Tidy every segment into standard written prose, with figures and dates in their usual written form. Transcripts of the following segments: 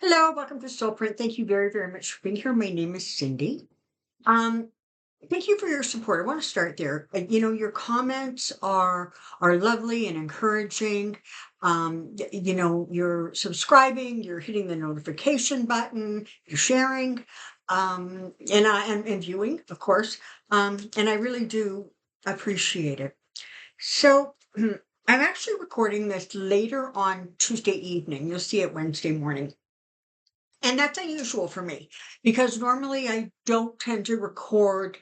Hello, welcome to Soulprint. Thank you very, very much for being here. My name is Cindy. Um, Thank you for your support. I want to start there. Your comments are lovely and encouraging. You're subscribing, you're hitting the notification button, you're sharing, and viewing, of course. And I really do appreciate it. So I'm actually recording this later on Tuesday evening. You'll see it Wednesday morning. And that's unusual for me because normally I don't tend to record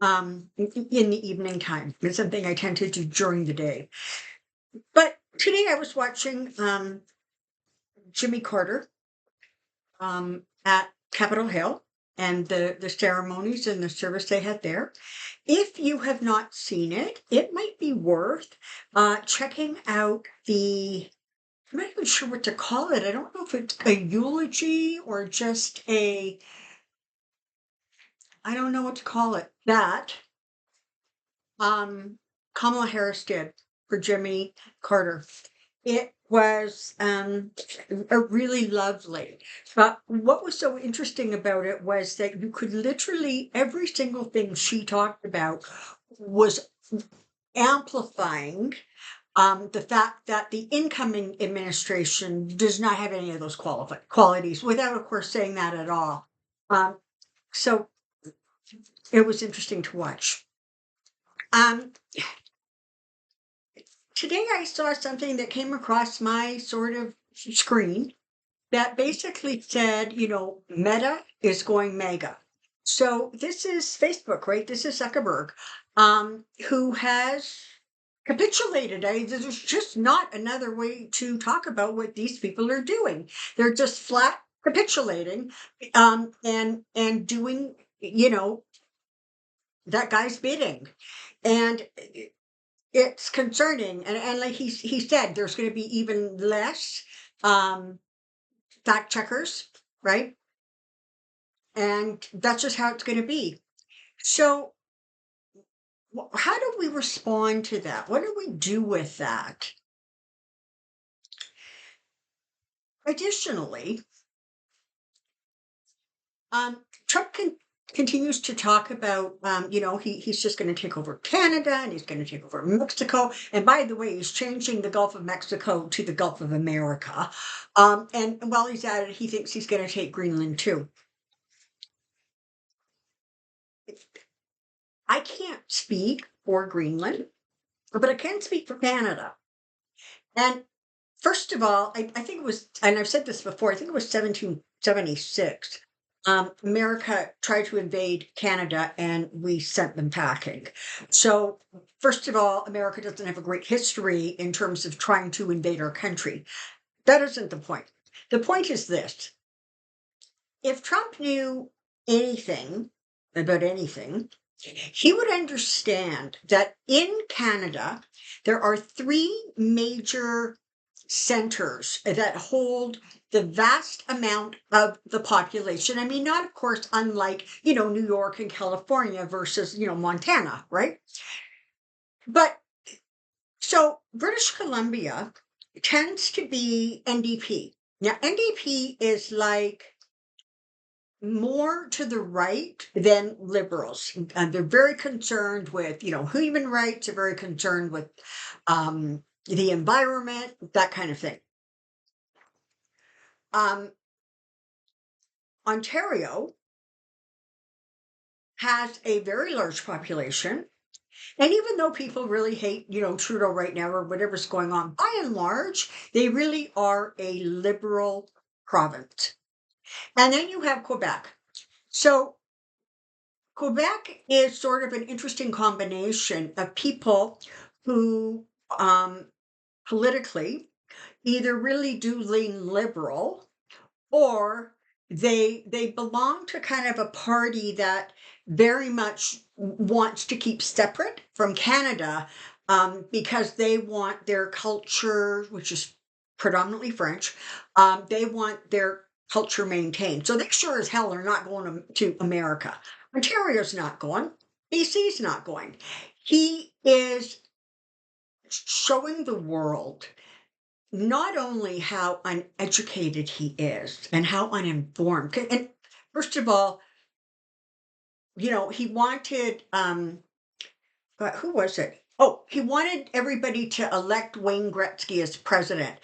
in the evening time. It's something I tend to do during the day. But today I was watching Jimmy Carter at Capitol Hill and the ceremonies and the service they had there. If you have not seen it, it might be worth checking out I'm not even sure what to call it. I don't know if it's a eulogy or just I don't know what to call it. That um, Kamala Harris did for Jimmy Carter. It was a really lovely. But what was so interesting about it was that you could literally, every single thing she talked about was amplifying the fact that the incoming administration does not have any of those qualities, without, of course, saying that at all. So it was interesting to watch. Um, Today I saw something that came across my sort of screen that basically said, Meta is going mega. So this is Facebook, right? This is Zuckerberg, who has capitulated. There's just not another way to talk about what these people are doing. They're just flat capitulating, and doing, that guy's bidding. And it's concerning, and like he said, there's going to be even less um, fact checkers, right? And that's just how it's going to be. So, how do we respond to that? What do we do with that? Additionally, Trump continues to talk about, he's just going to take over Canada and he's going to take over Mexico. And by the way, he's changing the Gulf of Mexico to the Gulf of America. And while he's at it, he thinks he's going to take Greenland too. I can't speak for Greenland, but I can speak for Canada. And first of all, I think it was, and I've said this before, I think it was 1776. America tried to invade Canada and we sent them packing. So, first of all, America doesn't have a great history in terms of trying to invade our country. That isn't the point. The point is this: if Trump knew anything about anything, he would understand that in Canada, there are three major centers that hold the vast amount of the population. I mean, not, of course, unlike, New York and California versus, Montana, right? But so British Columbia tends to be NDP. Now, NDP is like more to the right than liberals. And they're very concerned with, human rights, they're very concerned with the environment, that kind of thing. Ontario has a very large population. And even though people really hate, Trudeau right now or whatever's going on, by and large, they really are a liberal province. And then you have Quebec. So Quebec is sort of an interesting combination of people who politically either really do lean liberal or they belong to kind of a party that very much wants to keep separate from Canada, because they want their culture, which is predominantly French, they want their culture maintained. So they sure as hell are not going to America. Ontario's not going. BC's not going. He is showing the world not only how uneducated he is and how uninformed. And first of all, he wanted but who was it? Oh, he wanted everybody to elect Wayne Gretzky as president,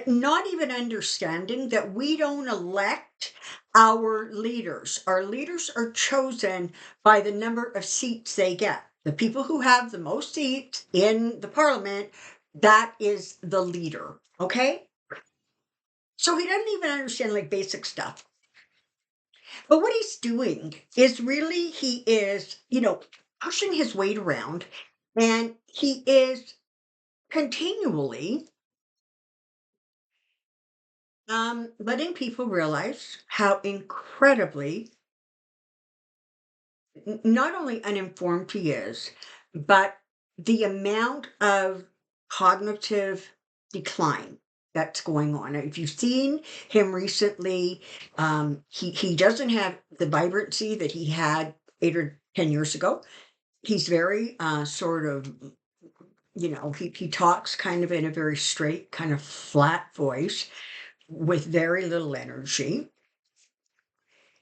not even understanding that we don't elect our leaders. Our leaders are chosen by the number of seats they get. The people who have the most seats in the parliament, that is the leader. Okay? So he doesn't even understand like basic stuff. But what he's doing is really, he is, pushing his weight around, and he is continually letting people realize how incredibly not only uninformed he is, but the amount of cognitive decline that's going on. If you've seen him recently, he doesn't have the vibrancy that he had 8 or 10 years ago. He's very sort of, he talks kind of in a very straight, kind of flat voice with very little energy.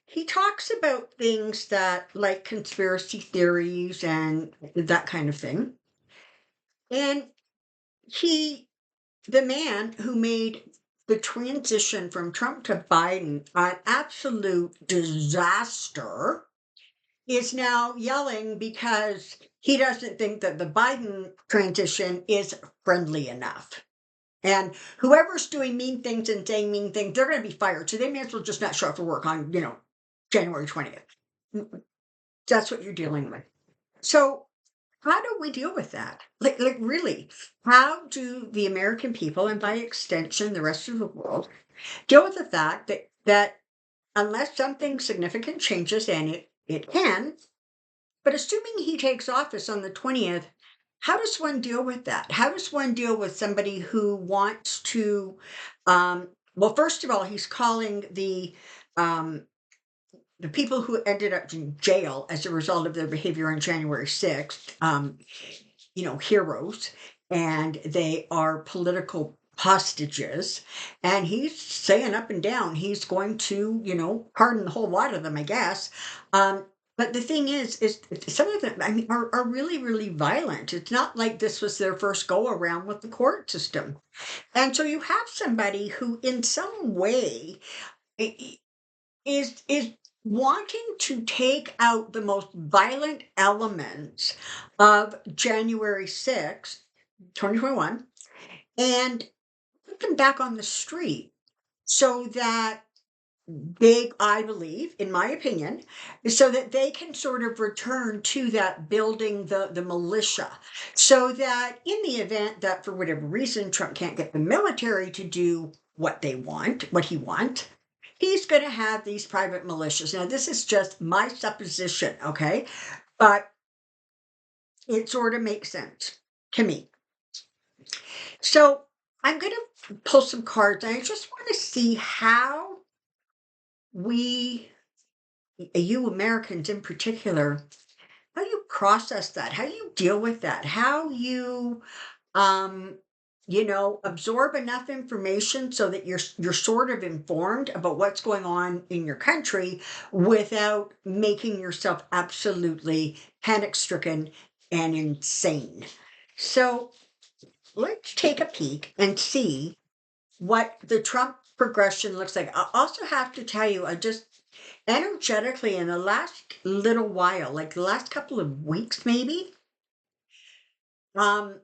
He talks about things that like conspiracy theories and that kind of thing. And he, the man who made the transition from Trump to Biden an absolute disaster, is now yelling because he doesn't think that the Biden transition is friendly enough. And whoever's doing mean things and saying mean things, they're going to be fired. So they may as well just not show up for work on, January 20th. That's what you're dealing with. So how do we deal with that? Like really, how do the American people, and by extension, the rest of the world, deal with the fact that unless something significant changes, and it can, but assuming he takes office on the 20th, how does one deal with that? How does one deal with somebody who wants to, well, first of all, he's calling um, the people who ended up in jail as a result of their behavior on January 6th, heroes, and they are political hostages. And he's saying up and down he's going to, pardon the whole lot of them, I guess. But the thing is some of them, I mean, are really, really violent. It's not like this was their first go around with the court system. And so you have somebody who, in some way, is wanting to take out the most violent elements of January 6th, 2021, and put them back on the street so that I believe, in my opinion, so that they can sort of return to that building the militia. So that in the event that for whatever reason Trump can't get the military to do what he wants, he's going to have these private militias. Now, this is just my supposition, okay? But it sort of makes sense to me. So I'm going to pull some cards, and I just want to see how we, you Americans in particular, how you process that, how you deal with that, how you um absorb enough information so that you're sort of informed about what's going on in your country without making yourself absolutely panic stricken and insane. So let's take a peek and see what the Trump progression looks like. I also have to tell you, I just energetically in the last little while, like the last couple of weeks maybe, um,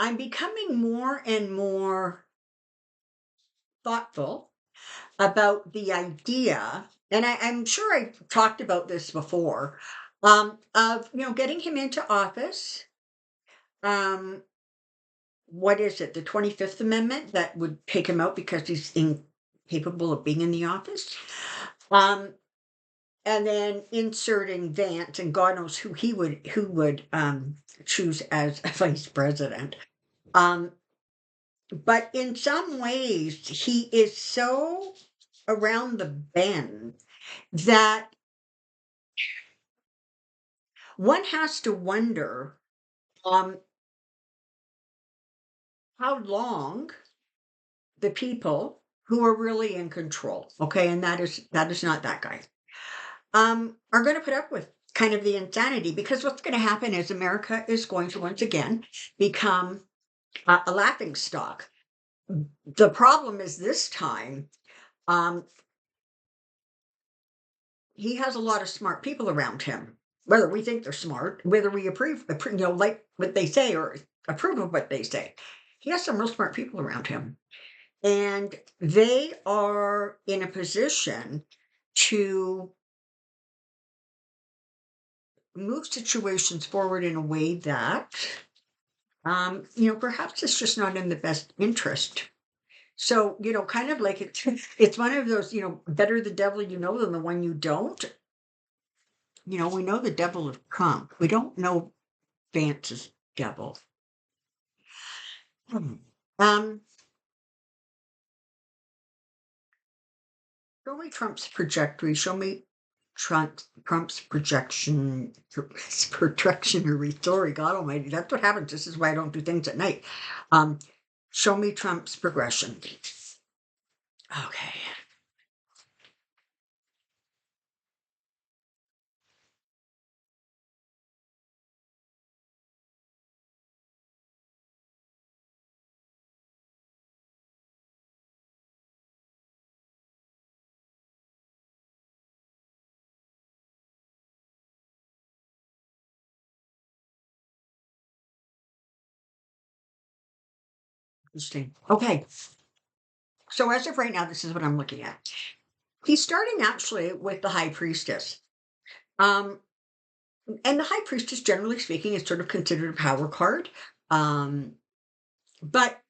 I'm becoming more and more thoughtful about the idea, and I'm sure I talked about this before, of getting him into office. Um, what is it? The 25th Amendment that would take him out because he's incapable of being in the office. Um, and then inserting Vance, and God knows who would choose as a vice president. Um, but in some ways, he is so around the bend that one has to wonder, um, how long the people who are really in control, okay, and that is not that guy, are going to put up with kind of the insanity, because what's going to happen is America is going to once again become a laughing stock. The problem is this time, um, he has a lot of smart people around him. Whether we think they're smart, whether we like what they say or approve of what they say, he has some real smart people around him, and they are in a position to move situations forward in a way that, perhaps it's just not in the best interest. So, kind of like it's one of those, better the devil you know than the one you don't. We know the devil of Trump. We don't know Vance's devil. Hmm. Um, Show me Trump's trajectory. Show me Trump's projection or sorry, God Almighty. That's what happens. This is why I don't do things at night. Um, Show me Trump's progression. Okay. Interesting. Okay. So as of right now, this is what I'm looking at. He's starting actually with the high priestess. Um, and the high priestess, generally speaking, is sort of considered a power card. Um, but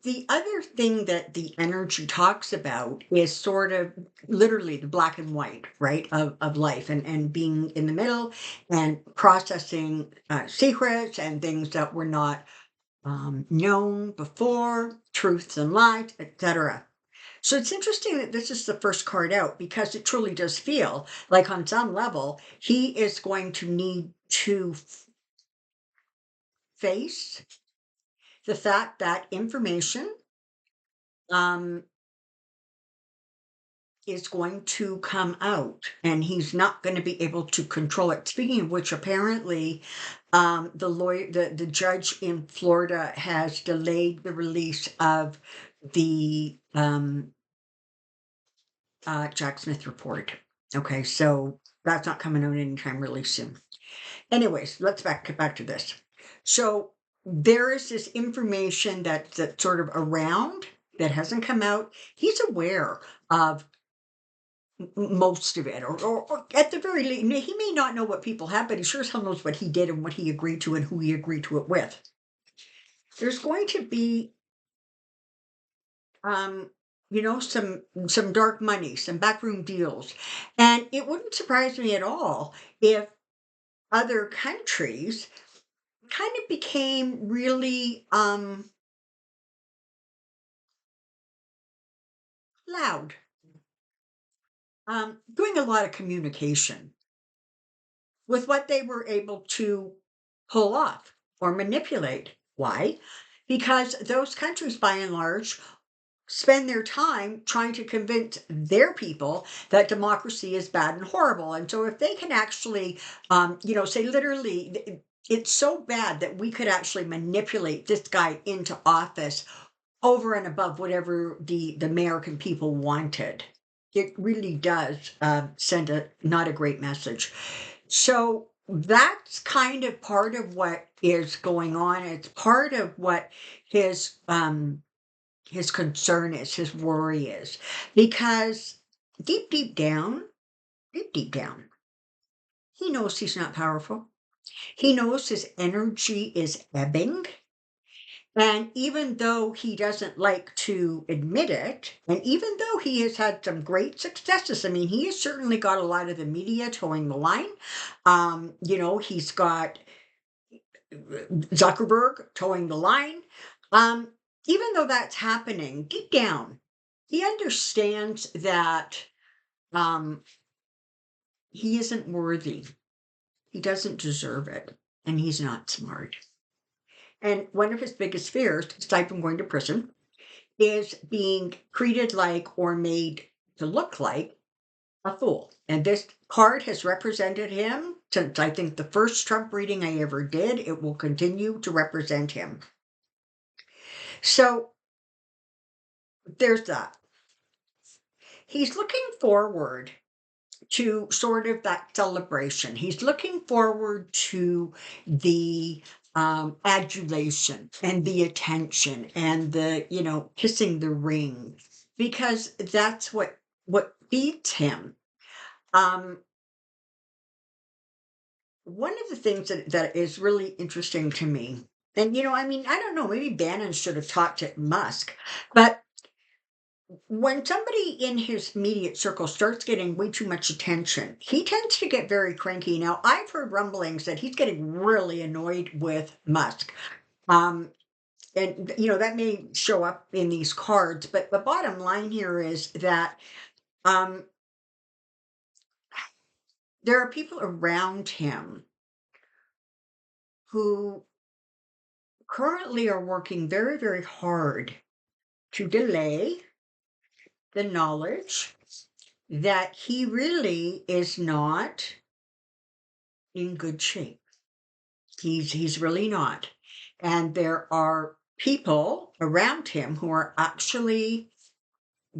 the other thing that the energy talks about is sort of literally the black and white, right, of life, and being in the middle and processing secrets and things that were not known before, truths and lies, etc. So it's interesting that this is the first card out, because it truly does feel like on some level he is going to need to face the fact that information um, is going to come out and he's not going to be able to control it. Speaking of which, apparently the judge in Florida has delayed the release of the Jack Smith report. Okay, so that's not coming out anytime really soon. Anyways, let's get back to this. So there is this information that's sort of around that hasn't come out. He's aware of most of it, or at the very least, he may not know what people have, but he sure as hell knows what he did and what he agreed to and who he agreed to it with. There's going to be, um, some dark money, some backroom deals, and it wouldn't surprise me at all if other countries kind of became really loud, doing a lot of communication with what they were able to pull off or manipulate. Why? Because those countries, by and large, spend their time trying to convince their people that democracy is bad and horrible. And so, if they can actually, say literally, it's so bad that we could actually manipulate this guy into office over and above whatever the American people wanted. It really does send a not a great message. So that's kind of part of what is going on. It's part of what his concern is, his worry is, because deep down, he knows he's not powerful. He knows his energy is ebbing. And even though he doesn't like to admit it, and even though he has had some great successes, I mean, he has certainly got a lot of the media towing the line. He's got Zuckerberg towing the line. Um, Even though that's happening, deep down, he understands that um, he isn't worthy. He doesn't deserve it, and he's not smart. And one of his biggest fears, aside from going to prison, is being treated like or made to look like a fool. And this card has represented him since I think the first Trump reading I ever did. It will continue to represent him. So there's that. He's looking forward to sort of that celebration. He's looking forward to the adulation and the attention and the, kissing the ring, because that's what feeds him. Um, One of the things that is really interesting to me, and I mean, I don't know, maybe Bannon should have talked to Musk, but when somebody in his immediate circle starts getting way too much attention, he tends to get very cranky. Now, I've heard rumblings that he's getting really annoyed with Musk. Um, and that may show up in these cards, but the bottom line here is that um, there are people around him who currently are working very, very hard to delay the knowledge that he really is not in good shape. He's really not. And there are people around him who are actually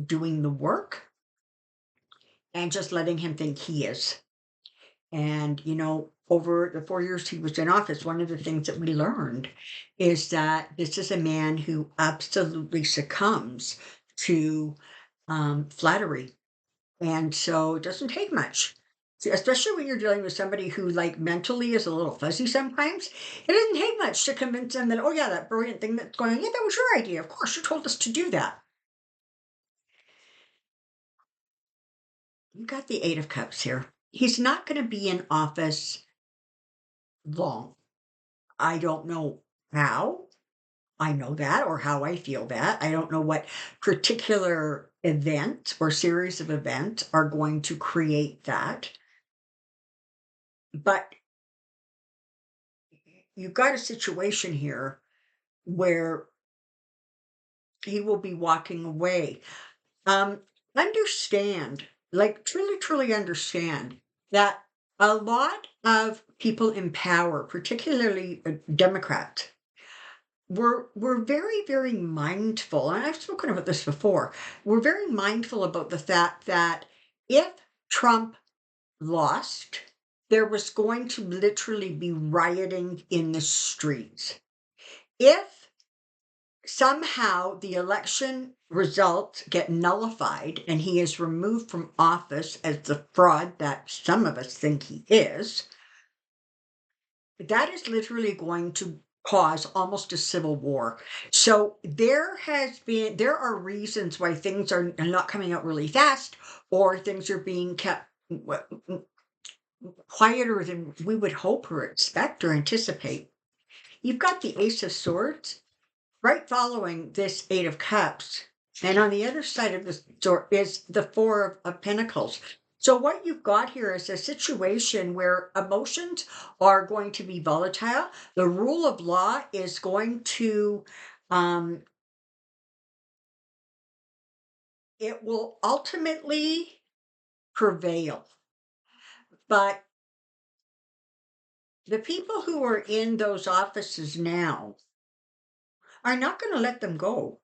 doing the work and just letting him think he is. And, over the 4 years he was in office, one of the things that we learned is that this is a man who absolutely succumbs to flattery. And so it doesn't take much. Especially when you're dealing with somebody who, like, mentally is a little fuzzy sometimes, it doesn't take much to convince them that, oh, yeah, that brilliant thing that's going on, yeah, that was your idea. Of course, you told us to do that. You got the Eight of Cups here. He's not going to be in office long. I don't know how I know that or how I feel that. I don't know what particular event or series of events are going to create that. But you've got a situation here where he will be walking away. Um, Understand, like truly, truly understand that a lot of people in power, particularly Democrats, were very, very mindful, and I've spoken about this before. We're very mindful about the fact that if Trump lost, there was going to literally be rioting in the streets. If somehow the election results get nullified and he is removed from office as the fraud that some of us think he is, that is literally going to cause almost a civil war. So there are reasons why things are not coming out really fast, or things are being kept quieter than we would hope or expect or anticipate. You've got the Ace of Swords right following this Eight of Cups. And on the other side of the sword is the Four of Pentacles. So what you've got here is a situation where emotions are going to be volatile. The rule of law is going to, it will ultimately prevail. But the people who are in those offices now are not going to let them go.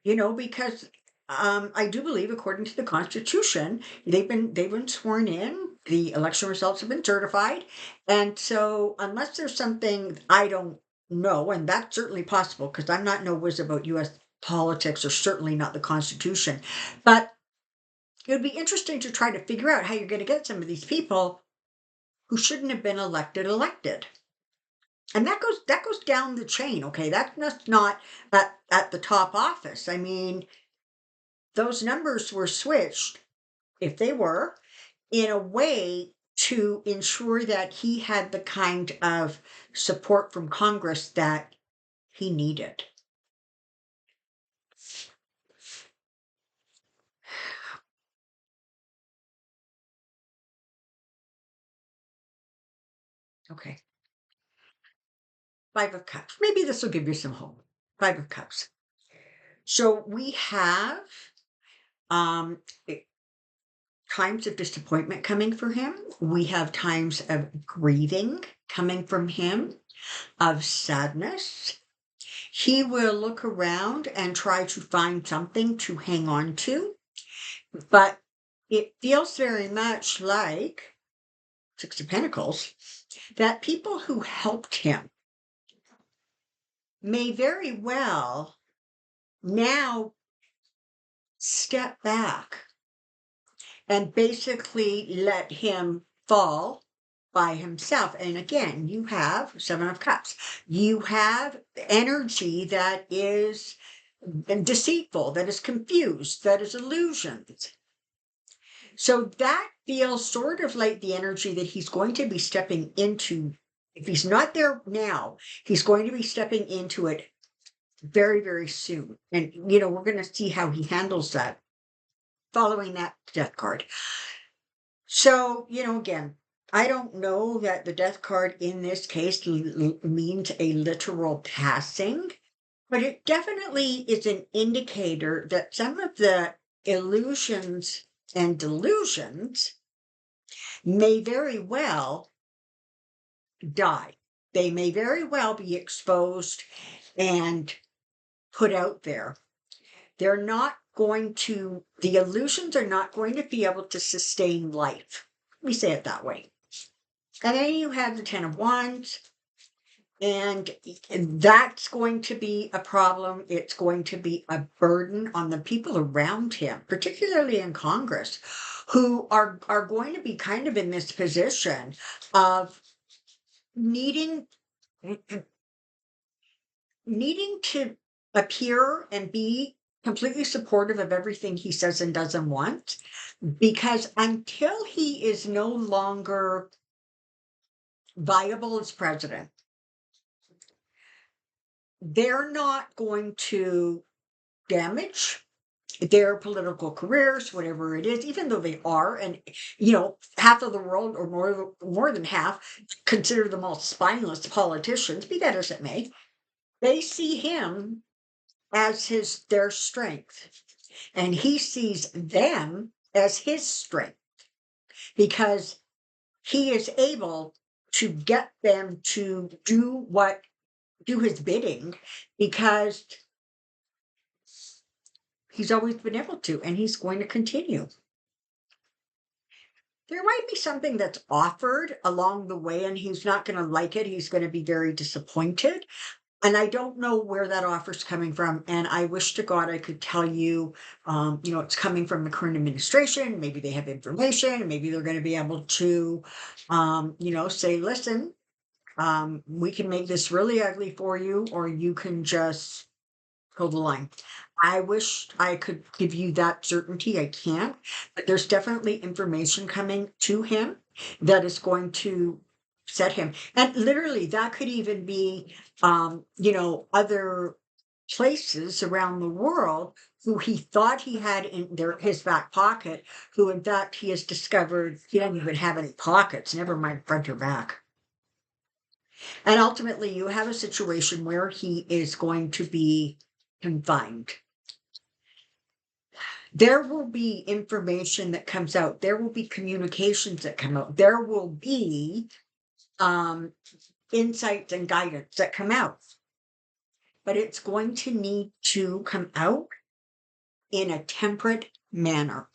Because I do believe, according to the Constitution, they've been sworn in. The election results have been certified, and so unless there's something I don't know, and that's certainly possible because I'm not no whiz about U.S. politics or certainly not the Constitution, but it would be interesting to try to figure out how you're going to get some of these people who shouldn't have been elected. And that goes down the chain. Okay, that's not at the top office. I mean, those numbers were switched, if they were, in a way to ensure that he had the kind of support from Congress that he needed. Okay. Five of Cups. Maybe this will give you some hope. Five of Cups. So we have um eh, times of disappointment coming for him. We have times of grieving coming from him, of sadness. He will look around and try to find something to hang on to, but it feels very much like Six of Pentacles, that people who helped him may very well now step back and basically let him fall by himself. And again, you have Seven of Cups. You have energy that is deceitful, that is confused, that is illusions. So that feels sort of like the energy that he's going to be stepping into. If he's not there now, he's going to be stepping into it very, very soon. And, we're going to see how he handles that following that death card. So, again, I don't know that the death card in this case means a literal passing, but it definitely is an indicator that some of the illusions and delusions may very well die. They may very well be exposed and put out there. They're not going to, the illusions are not going to be able to sustain life. Let me say it that way. And then you have the Ten of Wands, and that's going to be a problem. It's going to be a burden on the people around him, particularly in Congress, who are going to be kind of in this position of needing to appear and be completely supportive of everything he says and does and wants, because until he is no longer viable as president, they're not going to damage their political careers, whatever it is, even though they are, and half of the world, or more than half, consider them all spineless politicians. Be that as it may, they see him as their strength, and he sees them as his strength, because he is able to get them to do his bidding, because he's always been able to, and he's going to continue. There might be something that's offered along the way, and he's not going to like it. He's going to be very disappointed. And I don't know where that offer's coming from. And I wish to God I could tell you, it's coming from the current administration. Maybe they have information, and maybe they're going to be able to, say, listen, we can make this really ugly for you, or you can just hold the line. I wish I could give you that certainty. I can't, but there's definitely information coming to him that is going to set him. And literally, that could even be, other places around the world who he thought he had in his back pocket, who in fact he has discovered he doesn't even have any pockets, never mind front or back. And ultimately, you have a situation where he is going to be confined. There will be information that comes out. There will be communications that come out. There will be insights and guidance that come out. But it's going to need to come out in a temperate manner,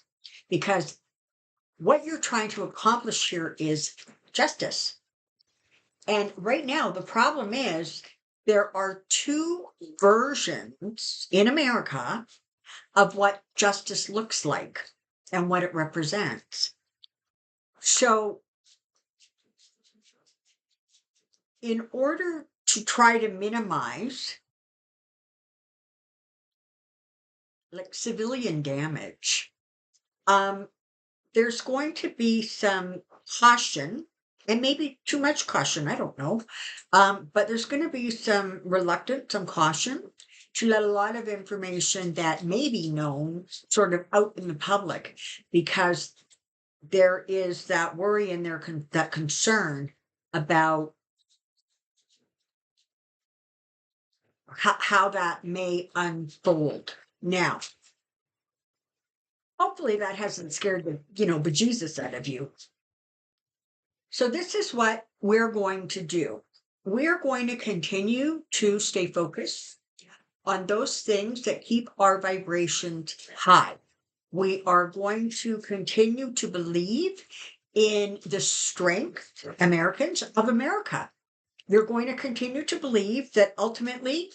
because what you're trying to accomplish here is justice. And right now, the problem is there are two versions in America of what justice looks like and what it represents. So, in order to try to minimize like civilian damage, there's going to be some caution, and maybe too much caution, I don't know. But there's going to be some reluctance, some caution to let a lot of information that may be known sort of out in the public, because there is that worry and that concern about how that may unfold. Now, hopefully that hasn't scared the, bejesus out of you. So this is what we're going to do. We're going to continue to stay focused on those things that keep our vibrations high. We are going to continue to believe in the strength, Americans, of America. You're going to continue to believe that ultimately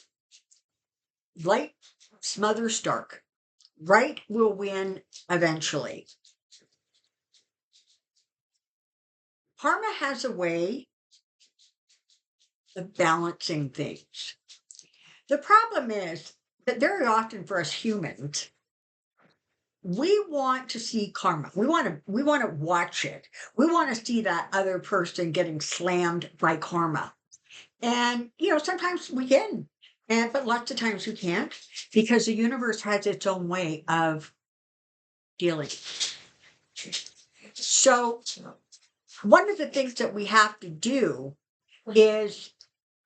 light smothers dark. Right will win eventually. Karma has a way of balancing things. The problem is that very often for us humans, we want to see karma. We want to watch it. We want to see that other person getting slammed by karma. And sometimes we can, but lots of times we can't, because the universe has its own way of dealing. So one of the things that we have to do is,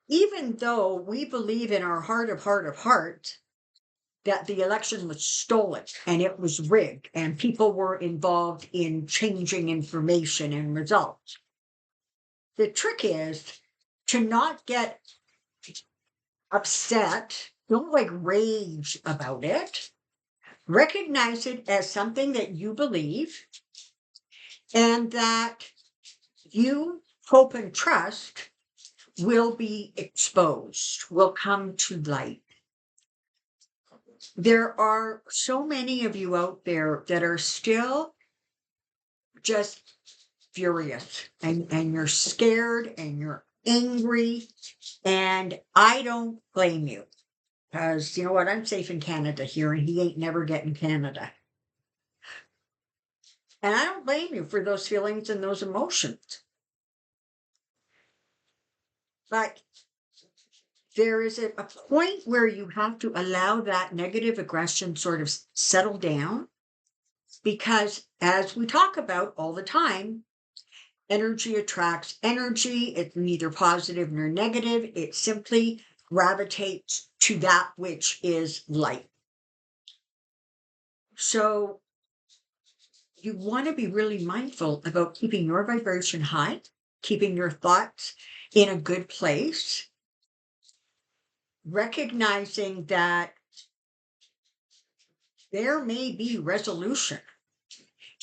even though we believe in our heart of hearts that the election was stolen and it was rigged and people were involved in changing information and results, the trick is to not get upset, don't like rage about it. Recognize it as something that you believe and that you hope and trust will be exposed, will come to light. There are so many of you out there that are still just furious, and you're scared and you're angry, and I don't blame you, because you know what, I'm safe in Canada here and he ain't never getting Canada. And I don't blame you for those feelings and those emotions. But there is a point where you have to allow that negative aggression sort of settle down, because as we talk about all the time, energy attracts energy. It's neither positive nor negative. It simply gravitates to that which is light. So you want to be really mindful about keeping your vibration high, keeping your thoughts in a good place, recognizing that there may be resolution.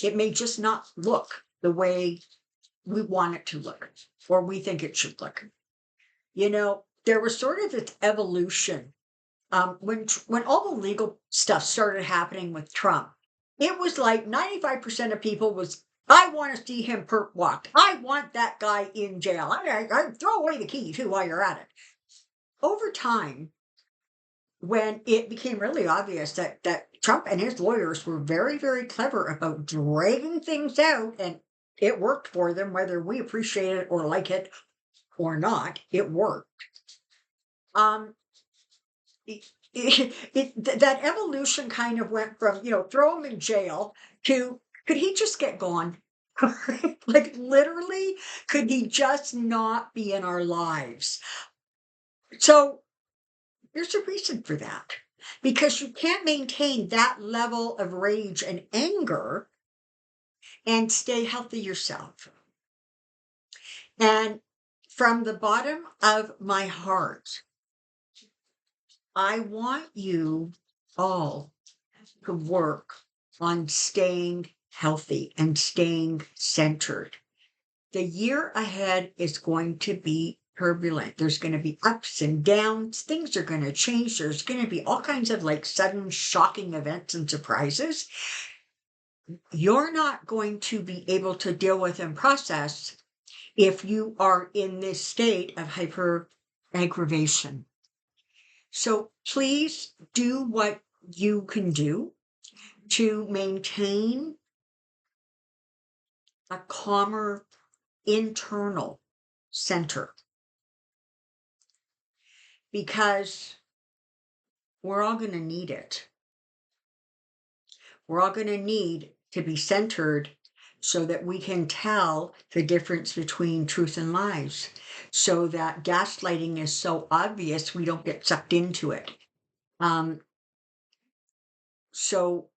It may just not look the way we want it to look or we think it should look. There was sort of this evolution when all the legal stuff started happening with Trump. It was like 95% of people was, I want to see him perp walked. I want that guy in jail. I throw away the key too while you're at it. Over time, when it became really obvious that Trump and his lawyers were very, very clever about dragging things out, and it worked for them, whether we appreciate it or like it or not, it worked. That evolution kind of went from, throw him in jail to, could he just get gone? Like literally, could he just not be in our lives? So there's a reason for that, because you can't maintain that level of rage and anger and stay healthy yourself. And from the bottom of my heart, I want you all to work on staying healthy and staying centered. The year ahead is going to be turbulent. There's going to be ups and downs. Things are going to change. There's going to be all kinds of like sudden shocking events and surprises. You're not going to be able to deal with and process if you are in this state of hyper aggravation. So please do what you can do to maintain a calmer internal center, because we're all going to need it. We're all going to need to be centered so that we can tell the difference between truth and lies, so that gaslighting is so obvious we don't get sucked into it. Um, so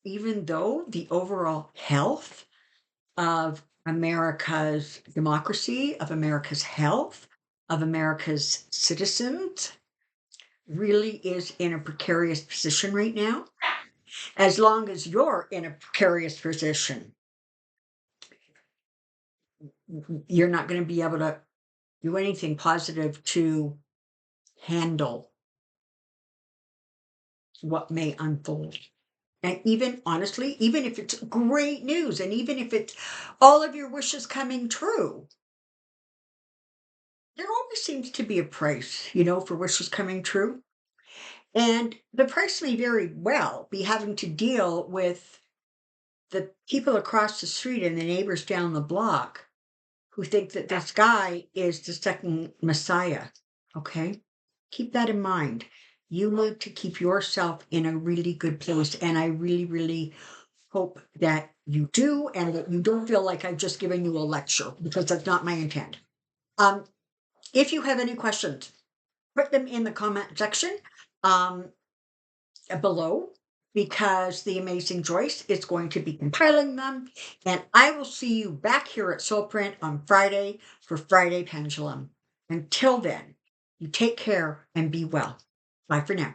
even though the overall health of America's democracy, of America's health, of America's citizens really is in a precarious position right now, as long as you're in a precarious position, you're not going to be able to do anything positive to handle what may unfold. And even honestly, even if it's great news and even if it's all of your wishes coming true, there always seems to be a price, for wishes coming true. And the price may very well be having to deal with the people across the street and the neighbors down the block who think that this guy is the second Messiah. Okay? Keep that in mind. You need to keep yourself in a really good place. And I really, really hope that you do and that you don't feel like I've just given you a lecture because that's not my intent. Um, if you have any questions, put them in the comment section below because the amazing Joyce is going to be compiling them. And I will see you back here at Soulprint on Friday for Friday Pendulum. Until then, you take care and be well. Bye for now.